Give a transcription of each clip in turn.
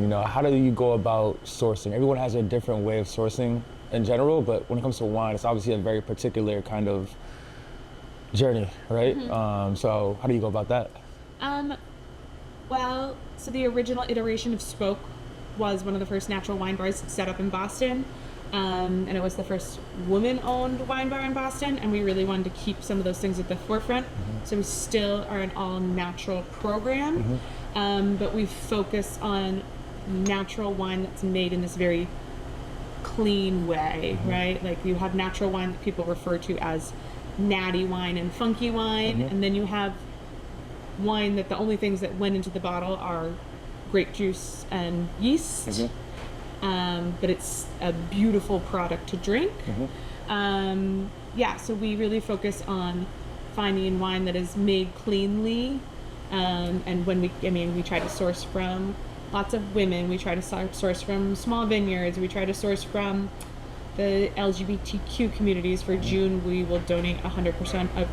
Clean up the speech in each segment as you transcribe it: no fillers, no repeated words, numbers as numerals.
You know, how do you go about sourcing? Everyone has a different way of sourcing in general, but when it comes to wine, it's obviously a very particular kind of journey, right? So how do you go about that? Well, so the original iteration of Spoke was one of the first natural wine bars set up in Boston. And it was the first woman-owned wine bar in Boston, and we really wanted to keep some of those things at the forefront. So we still are an all-natural program, but we focus on natural wine that's made in this very clean way, right? Like you have natural wine that people refer to as natty wine and funky wine, and then you have wine that the only things that went into the bottle are grape juice and yeast. But it's a beautiful product to drink. Yeah, so we really focus on finding wine that is made cleanly. And when we try to source from lots of women, we try to source from small vineyards, we try to source from the LGBTQ communities. For June, we will donate 100% of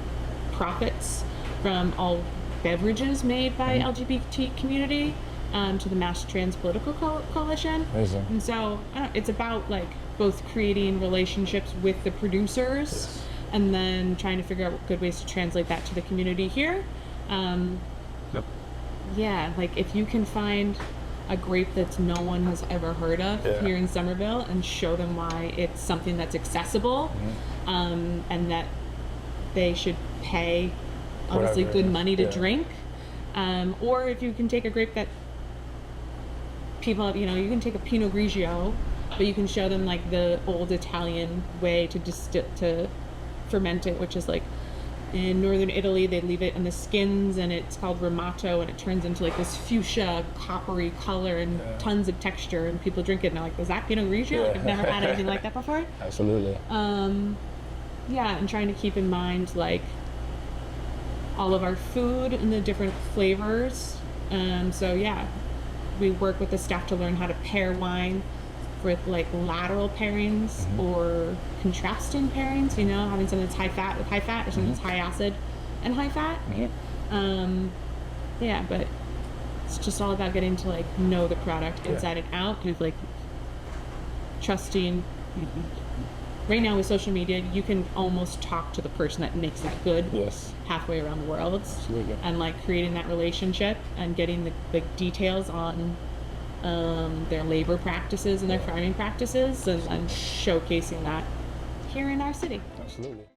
profits from all beverages made by LGBT community to the Mass Trans Political Coalition. Amazing. And so it's about like both creating relationships with the producers and then trying to figure out good ways to translate that to the community here. Yeah, like if you can find a grape that no one has ever heard of here in Somerville and show them why it's something that's accessible, and that they should pay honestly good money to drink, or if you can take a grape that people, you can take a Pinot Grigio, but you can show them like the old Italian way to ferment it, which is like in northern Italy they leave it in the skins and it's called ramato, and it turns into like this fuchsia coppery color and tons of texture, and people drink it and they're like, is that Pinot Grigio? Like, I've never had anything like that before. Absolutely. Yeah, and trying to keep in mind like all of our food and the different flavors. So yeah, we work with the staff to learn how to pair wine with like lateral pairings or contrasting pairings, having something that's high fat with high fat or something that's high acid and high fat. Yeah, but it's just all about getting to like know the product inside and out, and like trusting. Right now with social media, you can almost talk to the person that makes it good halfway around the world. Absolutely. And like creating that relationship and getting the details on their labor practices and their farming practices, and showcasing that here in our city. Absolutely.